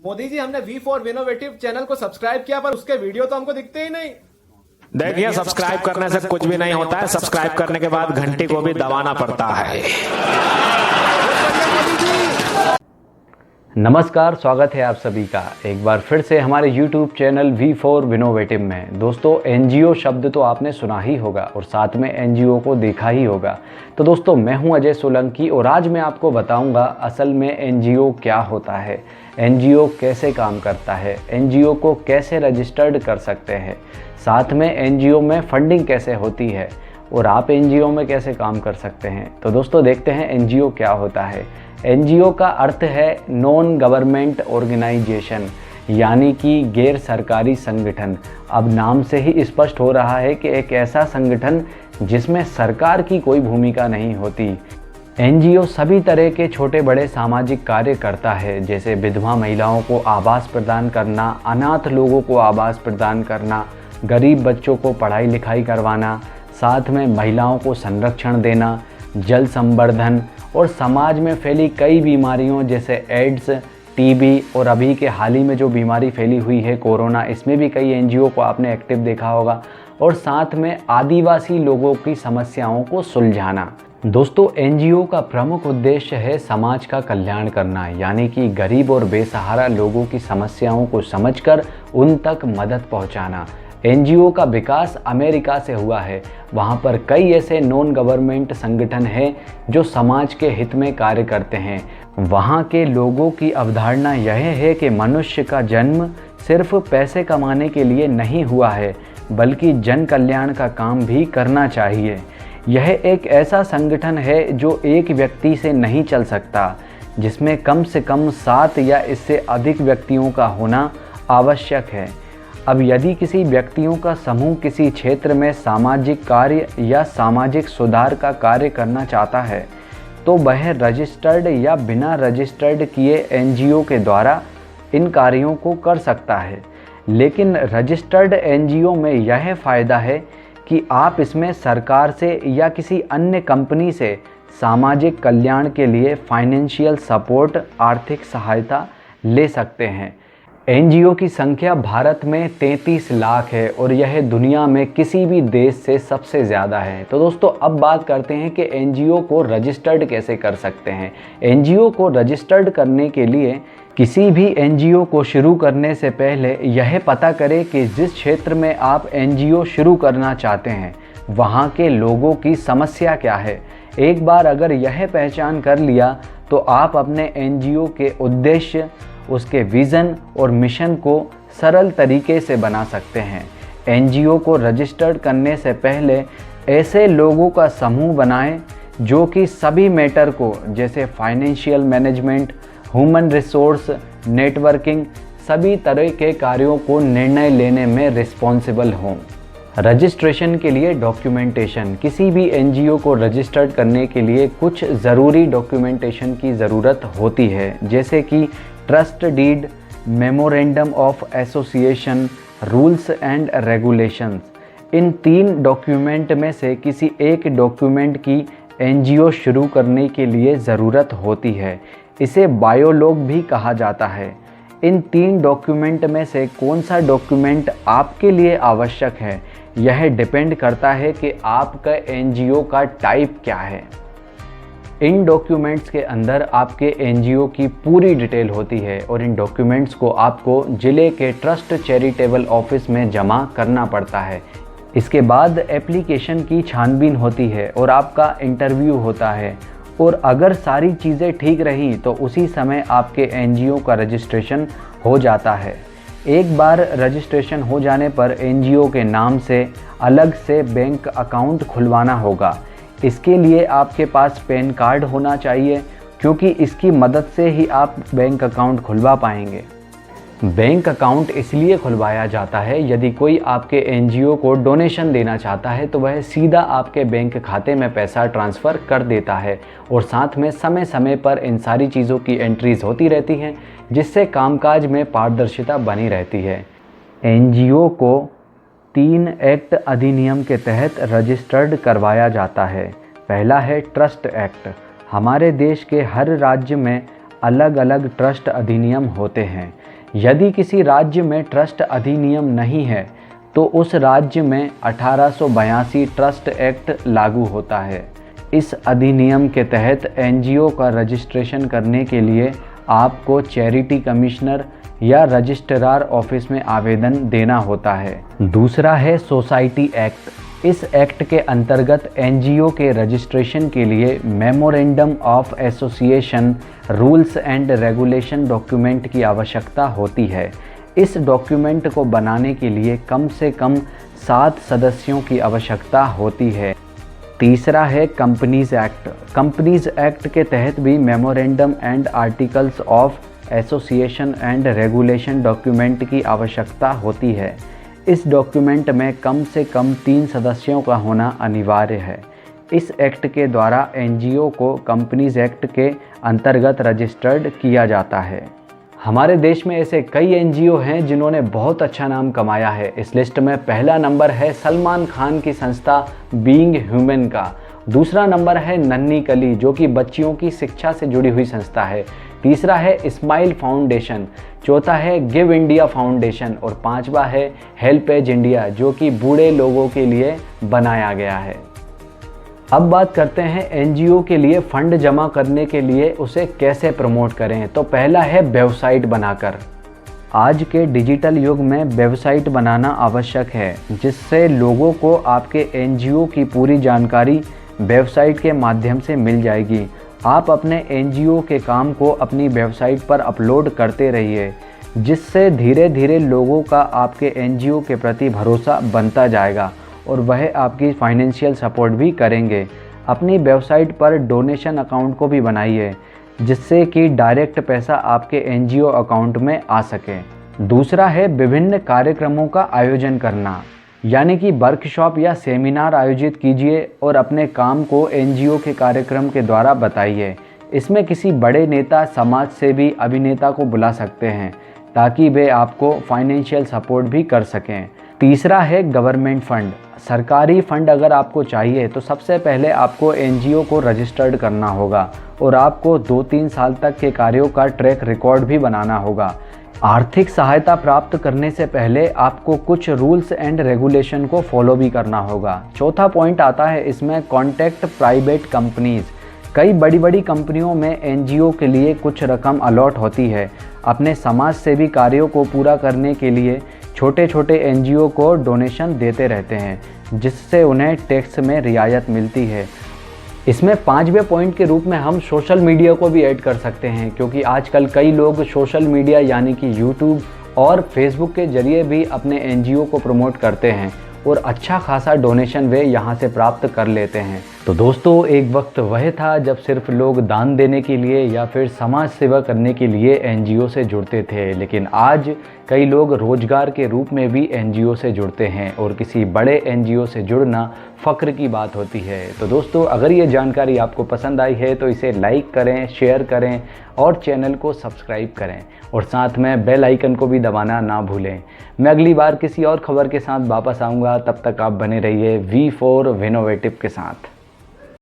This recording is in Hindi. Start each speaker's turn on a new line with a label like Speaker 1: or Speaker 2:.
Speaker 1: मोदी जी, हमने V4 विनोवेटिव चैनल को सब्सक्राइब किया, पर उसके वीडियो तो हमको दिखते ही नहीं।
Speaker 2: देखिए, सब्सक्राइब करने से कुछ भी नहीं होता है। सब्सक्राइब करने के बाद घंटी को भी दबाना पड़ता है।
Speaker 3: नमस्कार, स्वागत है आप सभी का एक बार फिर से हमारे YouTube चैनल V4 विनोवेटिव में। दोस्तों, NGO शब्द तो आपने सुना ही होगा और साथ में NGO को देखा ही होगा। तो दोस्तों, मैं हूं अजय सोलंकी और आज मैं आपको बताऊंगा असल में NGO क्या होता है, NGO कैसे काम करता है, NGO को कैसे रजिस्टर्ड कर सकते हैं, साथ में NGO में फंडिंग कैसे होती है और आप NGO में कैसे काम कर सकते हैं। तो दोस्तों, देखते हैं NGO क्या होता है। NGO का अर्थ है नॉन गवर्नमेंट ऑर्गेनाइजेशन, यानी कि गैर सरकारी संगठन। अब नाम से ही स्पष्ट हो रहा है कि एक ऐसा संगठन जिसमें सरकार की कोई भूमिका नहीं होती। NGO सभी तरह के छोटे बड़े सामाजिक कार्य करता है, जैसे विधवा महिलाओं को आवास प्रदान करना, अनाथ लोगों को आवास प्रदान करना, गरीब बच्चों को पढ़ाई लिखाई करवाना, साथ में महिलाओं को संरक्षण देना, जल संवर्धन और समाज में फैली कई बीमारियों जैसे एड्स, टीबी और अभी के हाल ही में जो बीमारी फैली हुई है कोरोना, इसमें भी कई NGO को आपने एक्टिव देखा होगा। और साथ में आदिवासी लोगों की समस्याओं को सुलझाना। दोस्तों, NGO का प्रमुख उद्देश्य है समाज का कल्याण करना, यानी कि गरीब और बेसहारा लोगों की समस्याओं को समझकर उन तक मदद पहुंचाना। NGO का विकास अमेरिका से हुआ है। वहाँ पर कई ऐसे नॉन गवर्नमेंट संगठन हैं जो समाज के हित में कार्य करते हैं। वहाँ के लोगों की अवधारणा यह है कि मनुष्य का जन्म सिर्फ पैसे कमाने के लिए नहीं हुआ है, बल्कि जन कल्याण का काम भी करना चाहिए। यह एक ऐसा संगठन है जो एक व्यक्ति से नहीं चल सकता, जिसमें कम से कम 7 या इससे अधिक व्यक्तियों का होना आवश्यक है। अब यदि किसी व्यक्तियों का समूह किसी क्षेत्र में सामाजिक कार्य या सामाजिक सुधार का कार्य करना चाहता है, तो वह रजिस्टर्ड या बिना रजिस्टर्ड किए NGO के द्वारा इन कार्यों को कर सकता है। लेकिन रजिस्टर्ड NGO में यह फ़ायदा है कि आप इसमें सरकार से या किसी अन्य कंपनी से सामाजिक कल्याण के लिए फाइनेंशियल सपोर्ट, आर्थिक सहायता ले सकते हैं। NGO की संख्या भारत में 33 लाख है और यह दुनिया में किसी भी देश से सबसे ज़्यादा है। तो दोस्तों, अब बात करते हैं कि NGO को रजिस्टर्ड कैसे कर सकते हैं। NGO को रजिस्टर्ड करने के लिए किसी भी NGO को शुरू करने से पहले यह पता करें कि जिस क्षेत्र में आप NGO शुरू करना चाहते हैं वहाँ के लोगों की समस्या क्या है। एक बार अगर यह पहचान कर लिया तो आप अपने NGO के उद्देश्य, उसके विज़न और मिशन को सरल तरीके से बना सकते हैं। NGO को रजिस्टर्ड करने से पहले ऐसे लोगों का समूह बनाएं जो कि सभी मैटर को, जैसे financial management, human resource, networking, सभी तरह के कार्यों को निर्णय लेने में रिस्पॉन्सिबल हों। रजिस्ट्रेशन के लिए डॉक्यूमेंटेशन। किसी भी NGO को रजिस्टर्ड करने के लिए कुछ ज़रूरी डॉक्यूमेंटेशन की ज़रूरत होती है, जैसे कि trust deed, memorandum of association, rules and regulations. इन 3 डॉक्यूमेंट में से किसी एक डॉक्यूमेंट की NGO शुरू करने के लिए ज़रूरत होती है। इसे बायोलॉग भी कहा जाता है। इन 3 डॉक्यूमेंट में से कौन सा डॉक्यूमेंट आपके लिए आवश्यक है, यह डिपेंड करता है कि आपका NGO का टाइप क्या है। इन डॉक्यूमेंट्स के अंदर आपके NGO की पूरी डिटेल होती है और इन डॉक्यूमेंट्स को आपको ज़िले के ट्रस्ट चैरिटेबल ऑफिस में जमा करना पड़ता है। इसके बाद एप्लीकेशन की छानबीन होती है और आपका इंटरव्यू होता है, और अगर सारी चीज़ें ठीक रही तो उसी समय आपके NGO का रजिस्ट्रेशन हो जाता है। एक बार रजिस्ट्रेशन हो जाने पर NGO के नाम से अलग से बैंक अकाउंट खुलवाना होगा। इसके लिए आपके पास पैन कार्ड होना चाहिए, क्योंकि इसकी मदद से ही आप बैंक अकाउंट खुलवा पाएंगे। बैंक अकाउंट इसलिए खुलवाया जाता है, यदि कोई आपके NGO को डोनेशन देना चाहता है तो वह सीधा आपके बैंक खाते में पैसा ट्रांसफ़र कर देता है, और साथ में समय समय पर इन सारी चीज़ों की एंट्रीज़ होती रहती हैं, जिससे कामकाज में पारदर्शिता बनी रहती है। NGO को 3 एक्ट अधिनियम के तहत रजिस्टर्ड करवाया जाता है। पहला है ट्रस्ट एक्ट। हमारे देश के हर राज्य में अलग अलग ट्रस्ट अधिनियम होते हैं। यदि किसी राज्य में ट्रस्ट अधिनियम नहीं है तो उस राज्य में 1882 ट्रस्ट एक्ट लागू होता है। इस अधिनियम के तहत एनजीओ का रजिस्ट्रेशन करने के लिए आपको चैरिटी कमिश्नर या रजिस्ट्रार ऑफिस में आवेदन देना होता है। दूसरा है सोसाइटी एक्ट। इस एक्ट के अंतर्गत एनजीओ के रजिस्ट्रेशन के लिए memorandum of association rules and regulation document की आवश्यकता होती है। इस डॉक्यूमेंट को बनाने के लिए कम से कम 7 सदस्यों की आवश्यकता होती है। तीसरा है कंपनीज एक्ट। कंपनीज एक्ट के तहत भी memorandum and articles of association and regulation document की आवश्यकता होती है। इस डॉक्यूमेंट में कम से कम 3 सदस्यों का होना अनिवार्य है। इस एक्ट के द्वारा एनजीओ को कंपनीज एक्ट के अंतर्गत रजिस्टर्ड किया जाता है। हमारे देश में ऐसे कई एनजीओ हैं जिन्होंने बहुत अच्छा नाम कमाया है। इस लिस्ट में पहला नंबर है सलमान खान की संस्था बीइंग ह्यूमन का। दूसरा नंबर है नन्ही कली जो कि बच्चियों की शिक्षा से जुड़ी हुई संस्था है। तीसरा है स्माइल फाउंडेशन। चौथा है गिव इंडिया फाउंडेशन और पांचवा है हेल्पेज इंडिया जो कि बूढ़े लोगों के लिए बनाया गया है। अब बात करते हैं एनजीओ के लिए फंड जमा करने के लिए उसे कैसे प्रमोट करें। तो पहला है वेबसाइट बनाकर। आज के डिजिटल युग में वेबसाइट बनाना आवश्यक है जिससे लोगों को आपके एनजीओ की पूरी जानकारी वेबसाइट के माध्यम से मिल जाएगी। आप अपने एनजीओ के काम को अपनी वेबसाइट पर अपलोड करते रहिए जिससे धीरे धीरे लोगों का आपके एनजीओ के प्रति भरोसा बनता जाएगा और वह आपकी फाइनेंशियल सपोर्ट भी करेंगे। अपनी वेबसाइट पर डोनेशन अकाउंट को भी बनाइए जिससे कि डायरेक्ट पैसा आपके एनजीओ अकाउंट में आ सके। दूसरा है विभिन्न कार्यक्रमों का आयोजन करना, यानी कि वर्कशॉप या सेमिनार आयोजित कीजिए और अपने काम को एनजीओ के कार्यक्रम के द्वारा बताइए। इसमें किसी बड़े नेता, समाज सेवी, अभिनेता को बुला सकते हैं ताकि वे आपको फाइनेंशियल सपोर्ट भी कर सकें। तीसरा है गवर्नमेंट फंड। सरकारी फंड अगर आपको चाहिए तो सबसे पहले आपको एनजीओ को रजिस्टर्ड करना होगा और आपको 2-3 साल तक के कार्यों का ट्रैक रिकॉर्ड भी बनाना होगा। आर्थिक सहायता प्राप्त करने से पहले आपको कुछ रूल्स एंड रेगुलेशन को फॉलो भी करना होगा। चौथा पॉइंट आता है इसमें कॉन्टैक्ट प्राइवेट कंपनीज। कई बड़ी बड़ी कंपनियों में एनजीओ के लिए कुछ रकम अलॉट होती है। अपने समाज सेवी कार्यों को पूरा करने के लिए छोटे छोटे एनजीओ को डोनेशन देते रहते हैं जिससे उन्हें टैक्स में रियायत मिलती है। इसमें 5वें पॉइंट के रूप में हम सोशल मीडिया को भी ऐड कर सकते हैं क्योंकि आजकल कई लोग सोशल मीडिया यानी कि यूट्यूब और फेसबुक के जरिए भी अपने एनजीओ को प्रमोट करते हैं और अच्छा खासा डोनेशन वे यहाँ से प्राप्त कर लेते हैं। तो दोस्तों एक वक्त वह था जब सिर्फ लोग दान देने के लिए या फिर समाज सेवा करने के लिए एनजीओ से जुड़ते थे, लेकिन आज कई लोग रोजगार के रूप में भी एनजीओ से जुड़ते हैं और किसी बड़े एनजीओ से जुड़ना फ़ख्र की बात होती है। तो दोस्तों अगर ये जानकारी आपको पसंद आई है तो इसे लाइक करें, शेयर करें और चैनल को सब्सक्राइब करें और साथ में बेल आइकन को भी दबाना ना भूलें। मैं अगली बार किसी और खबर के साथ वापस आऊँगा, तब तक आप बने रहिए V4 विनोवेटिव के साथ।